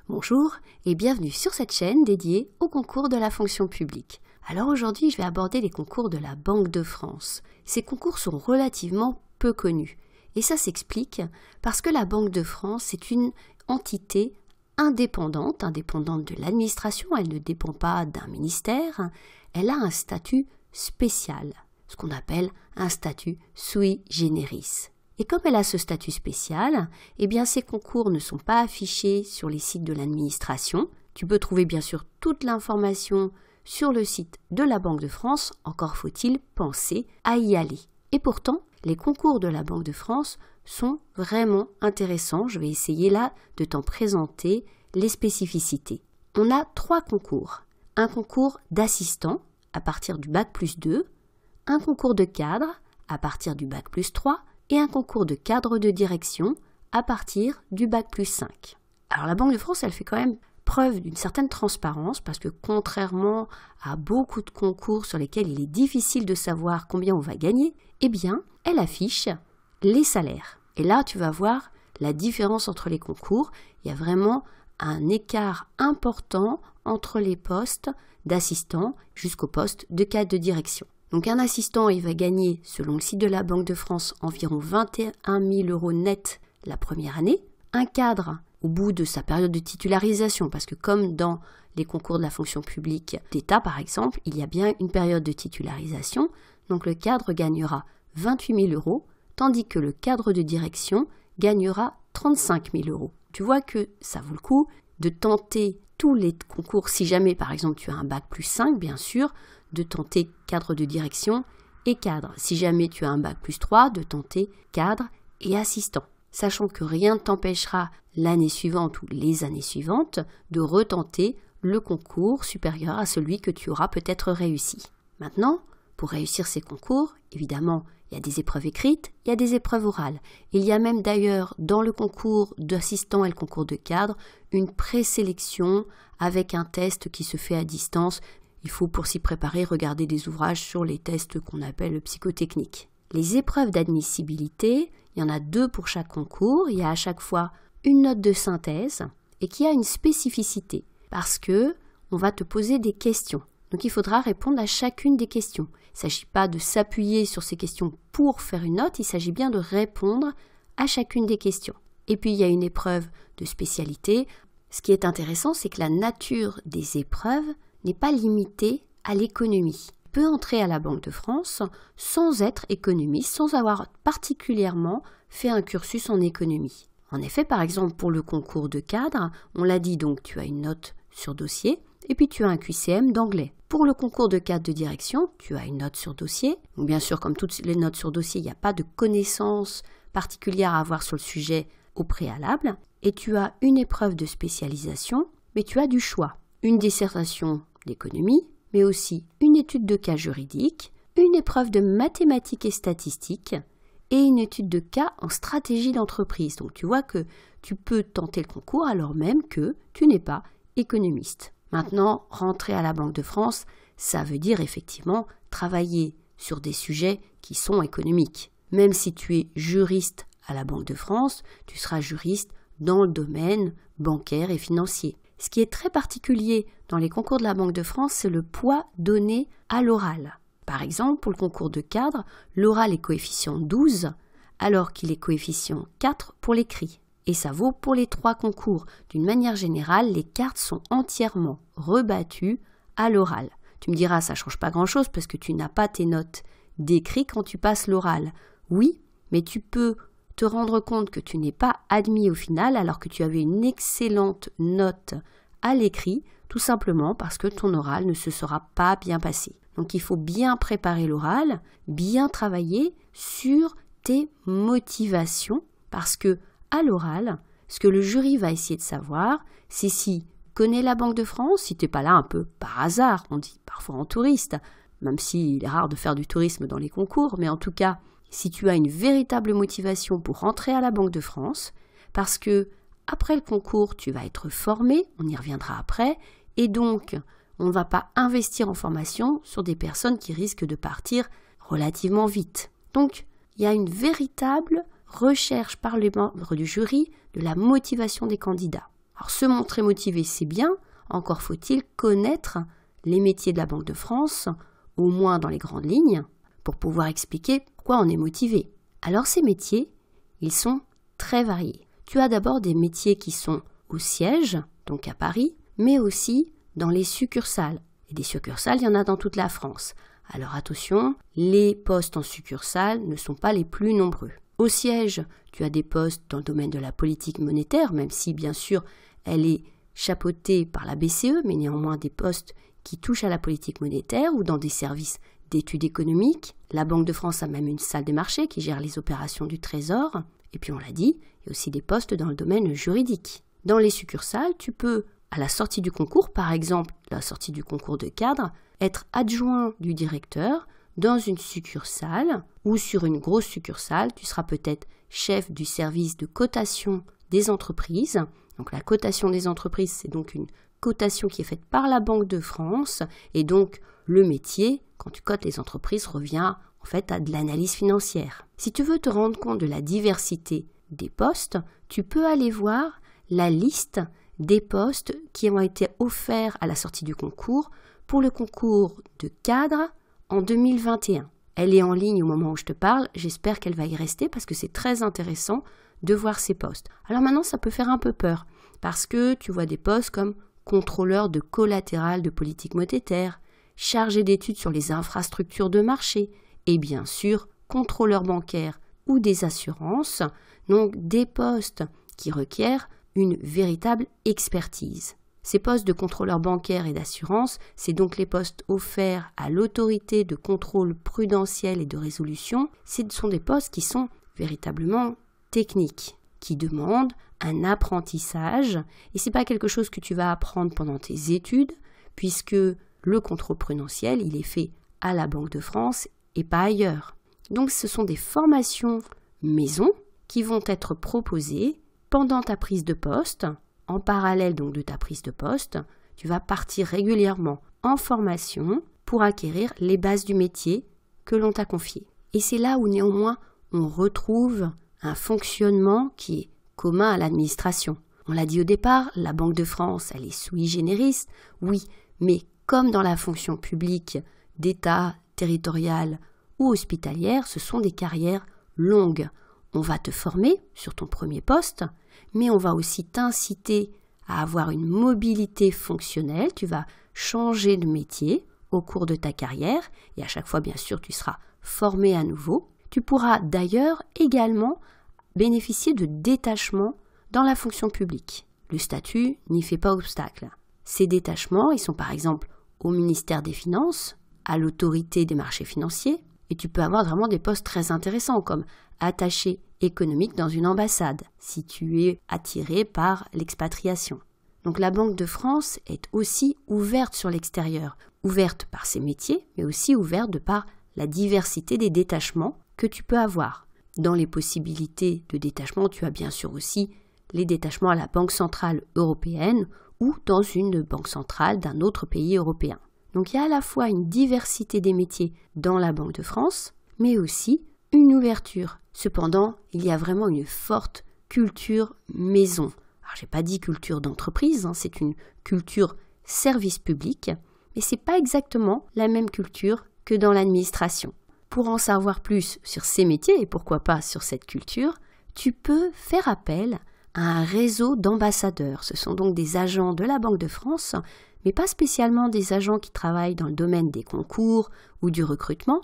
Bonjour et bienvenue sur cette chaîne dédiée au concours de la fonction publique. Alors aujourd'hui, je vais aborder les concours de la Banque de France. Ces concours sont relativement peu connus et ça s'explique parce que la Banque de France est une entité indépendante de l'administration, elle ne dépend pas d'un ministère, elle a un statut spécial, ce qu'on appelle un statut sui generis. Et comme elle a ce statut spécial, eh bien ces concours ne sont pas affichés sur les sites de l'administration. Tu peux trouver bien sûr toute l'information sur le site de la Banque de France, encore faut-il penser à y aller. Et pourtant, les concours de la Banque de France sont vraiment intéressants. Je vais essayer là de t'en présenter les spécificités. On a 3 concours. Un concours d'assistant à partir du Bac+2, un concours de cadre à partir du Bac+3, et un concours de cadre de direction à partir du Bac+5. Alors la Banque de France, elle fait quand même preuve d'une certaine transparence parce que contrairement à beaucoup de concours sur lesquels il est difficile de savoir combien on va gagner, eh bien, elle affiche les salaires. Et là, tu vas voir la différence entre les concours. Il y a vraiment un écart important entre les postes d'assistant jusqu'au poste de cadre de direction. Donc un assistant, il va gagner, selon le site de la Banque de France, environ 21 000 € net la première année. Un cadre, au bout de sa période de titularisation, parce que comme dans les concours de la fonction publique d'État, par exemple, il y a bien une période de titularisation, donc le cadre gagnera 28 000 €, tandis que le cadre de direction gagnera 35 000 €. Tu vois que ça vaut le coup de tenter tous les concours, si jamais par exemple tu as un Bac+5, bien sûr, de tenter cadre de direction et cadre. Si jamais tu as un Bac+3, de tenter cadre et assistant. Sachant que rien ne t'empêchera l'année suivante ou les années suivantes de retenter le concours supérieur à celui que tu auras peut-être réussi. Maintenant, pour réussir ces concours, évidemment, il y a des épreuves écrites, il y a des épreuves orales. Il y a même d'ailleurs dans le concours d'assistant et le concours de cadre une présélection avec un test qui se fait à distance. Il faut pour s'y préparer regarder des ouvrages sur les tests qu'on appelle psychotechniques. Les épreuves d'admissibilité, il y en a 2 pour chaque concours. Il y a à chaque fois une note de synthèse et qui a une spécificité parce que on va te poser des questions. Donc il faudra répondre à chacune des questions. Il ne s'agit pas de s'appuyer sur ces questions pour faire une note, il s'agit bien de répondre à chacune des questions. Et puis il y a une épreuve de spécialité. Ce qui est intéressant, c'est que la nature des épreuves n'est pas limitée à l'économie. On peut entrer à la Banque de France sans être économiste, sans avoir particulièrement fait un cursus en économie. En effet, par exemple, pour le concours de cadre, on l'a dit donc, tu as une note sur dossier et puis tu as un QCM d'anglais. Pour le concours de cadre de direction, tu as une note sur dossier. Donc bien sûr, comme toutes les notes sur dossier, il n'y a pas de connaissances particulières à avoir sur le sujet au préalable. Et tu as une épreuve de spécialisation, mais tu as du choix. Une dissertation d'économie, mais aussi une étude de cas juridique, une épreuve de mathématiques et statistiques et une étude de cas en stratégie d'entreprise. Donc tu vois que tu peux tenter le concours alors même que tu n'es pas économiste. Maintenant, rentrer à la Banque de France, ça veut dire effectivement travailler sur des sujets qui sont économiques. Même si tu es juriste à la Banque de France, tu seras juriste dans le domaine bancaire et financier. Ce qui est très particulier dans les concours de la Banque de France, c'est le poids donné à l'oral. Par exemple, pour le concours de cadre, l'oral est coefficient 12, alors qu'il est coefficient 4 pour l'écrit. Et ça vaut pour les 3 concours. D'une manière générale, les cartes sont entièrement rebattues à l'oral. Tu me diras, ça ne change pas grand-chose parce que tu n'as pas tes notes d'écrit quand tu passes l'oral. Oui, mais tu peux te rendre compte que tu n'es pas admis au final alors que tu avais une excellente note à l'écrit, tout simplement parce que ton oral ne se sera pas bien passé. Donc il faut bien préparer l'oral, bien travailler sur tes motivations parce que à l'oral, ce que le jury va essayer de savoir, c'est si tu connais la Banque de France, si tu n'es pas là un peu par hasard, on dit parfois en touriste, même s'il est rare de faire du tourisme dans les concours, mais en tout cas, si tu as une véritable motivation pour rentrer à la Banque de France, parce que après le concours, tu vas être formé, on y reviendra après, et donc on ne va pas investir en formation sur des personnes qui risquent de partir relativement vite. Donc, il y a une véritable recherche par les membres du jury de la motivation des candidats. Alors se montrer motivé, c'est bien, encore faut-il connaître les métiers de la Banque de France, au moins dans les grandes lignes, pour pouvoir expliquer pourquoi on est motivé. Alors ces métiers, ils sont très variés. Tu as d'abord des métiers qui sont au siège, donc à Paris, mais aussi dans les succursales. Et des succursales, il y en a dans toute la France. Alors attention, les postes en succursale ne sont pas les plus nombreux. Au siège, tu as des postes dans le domaine de la politique monétaire, même si bien sûr elle est chapeautée par la BCE, mais néanmoins des postes qui touchent à la politique monétaire ou dans des services d'études économiques. La Banque de France a même une salle des marchés qui gère les opérations du Trésor. Et puis on l'a dit, il y a aussi des postes dans le domaine juridique. Dans les succursales, tu peux, à la sortie du concours, par exemple la sortie du concours de cadre, être adjoint du directeur dans une succursale ou sur une grosse succursale. Tu seras peut-être chef du service de cotation des entreprises. Donc la cotation des entreprises, c'est donc une cotation qui est faite par la Banque de France et donc le métier, quand tu cotes les entreprises, revient en fait à de l'analyse financière. Si tu veux te rendre compte de la diversité des postes, tu peux aller voir la liste des postes qui ont été offerts à la sortie du concours pour le concours de cadre en 2021. Elle est en ligne au moment où je te parle, j'espère qu'elle va y rester parce que c'est très intéressant de voir ces postes. Alors maintenant, ça peut faire un peu peur parce que tu vois des postes comme contrôleur de collatéral de politique monétaire, chargé d'études sur les infrastructures de marché et bien sûr contrôleur bancaire ou des assurances, donc des postes qui requièrent une véritable expertise. Ces postes de contrôleur bancaire et d'assurance, c'est donc les postes offerts à l'autorité de contrôle prudentiel et de résolution. Ce sont des postes qui sont véritablement techniques, qui demandent un apprentissage et ce n'est pas quelque chose que tu vas apprendre pendant tes études puisque le contrôle prudentiel, il est fait à la Banque de France et pas ailleurs. Donc ce sont des formations maison qui vont être proposées pendant ta prise de poste. En parallèle donc de ta prise de poste, tu vas partir régulièrement en formation pour acquérir les bases du métier que l'on t'a confié. Et c'est là où néanmoins on retrouve un fonctionnement qui est commun à l'administration. On l'a dit au départ, la Banque de France, elle est sui generis, oui, mais comme dans la fonction publique d'État, territoriale ou hospitalière, ce sont des carrières longues. On va te former sur ton premier poste, mais on va aussi t'inciter à avoir une mobilité fonctionnelle. Tu vas changer de métier au cours de ta carrière et à chaque fois, bien sûr, tu seras formé à nouveau. Tu pourras d'ailleurs également bénéficier de détachements dans la fonction publique. Le statut n'y fait pas obstacle. Ces détachements, ils sont par exemple au ministère des Finances, à l'autorité des marchés financiers, et tu peux avoir vraiment des postes très intéressants comme attaché économique dans une ambassade, si tu es attiré par l'expatriation. Donc la Banque de France est aussi ouverte sur l'extérieur, ouverte par ses métiers, mais aussi ouverte de par la diversité des détachements que tu peux avoir. Dans les possibilités de détachement, tu as bien sûr aussi les détachements à la Banque centrale européenne ou dans une banque centrale d'un autre pays européen. Donc il y a à la fois une diversité des métiers dans la Banque de France, mais aussi une ouverture. Cependant, il y a vraiment une forte culture maison. Alors, je n'ai pas dit culture d'entreprise, c'est une culture service public, mais ce n'est pas exactement la même culture que dans l'administration. Pour en savoir plus sur ces métiers et pourquoi pas sur cette culture, tu peux faire appel à un réseau d'ambassadeurs. Ce sont donc des agents de la Banque de France, mais pas spécialement des agents qui travaillent dans le domaine des concours ou du recrutement.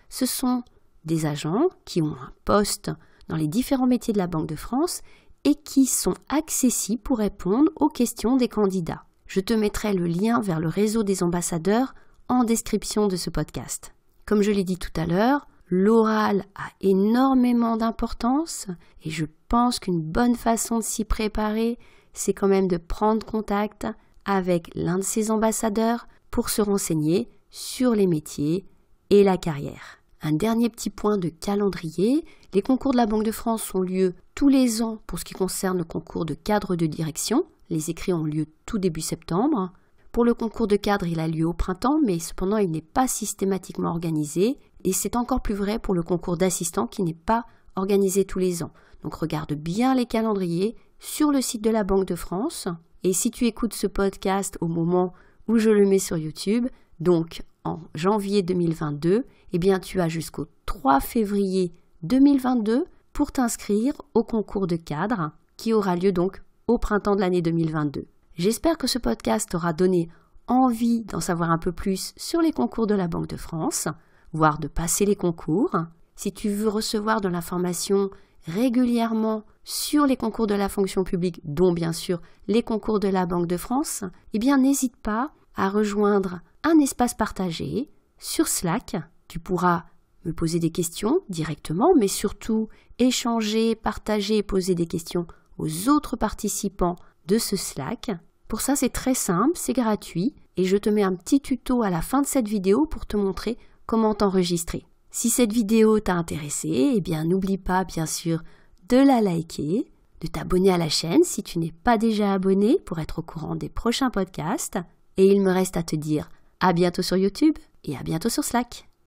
Ce sont des agents qui ont un poste dans les différents métiers de la Banque de France et qui sont accessibles pour répondre aux questions des candidats. Je te mettrai le lien vers le réseau des ambassadeurs en description de ce podcast. Comme je l'ai dit tout à l'heure, l'oral a énormément d'importance et je pense qu'une bonne façon de s'y préparer, c'est quand même de prendre contact avec l'un de ces ambassadeurs pour se renseigner sur les métiers et la carrière. Un dernier petit point de calendrier, les concours de la Banque de France ont lieu tous les ans pour ce qui concerne le concours de cadre de direction. Les écrits ont lieu tout début septembre. Pour le concours de cadre, il a lieu au printemps, mais cependant il n'est pas systématiquement organisé. Et c'est encore plus vrai pour le concours d'assistant qui n'est pas organisé tous les ans. Donc regarde bien les calendriers sur le site de la Banque de France. Et si tu écoutes ce podcast au moment où je le mets sur YouTube, donc en janvier 2022, eh bien tu as jusqu'au 3 février 2022 pour t'inscrire au concours de cadre qui aura lieu donc au printemps de l'année 2022. J'espère que ce podcast t'aura donné envie d'en savoir un peu plus sur les concours de la Banque de France, voire de passer les concours. Si tu veux recevoir de l'information régulièrement sur les concours de la fonction publique, dont bien sûr les concours de la Banque de France, eh bien n'hésite pas à rejoindre un espace partagé sur Slack. Tu pourras me poser des questions directement, mais surtout échanger, partager et poser des questions aux autres participants de ce Slack. Pour ça, c'est très simple, c'est gratuit et je te mets un petit tuto à la fin de cette vidéo pour te montrer comment t'enregistrer. Si cette vidéo t'a intéressé, eh bien n'oublie pas bien sûr de la liker, de t'abonner à la chaîne si tu n'es pas déjà abonné pour être au courant des prochains podcasts. Et il me reste à te dire à bientôt sur YouTube et à bientôt sur Slack.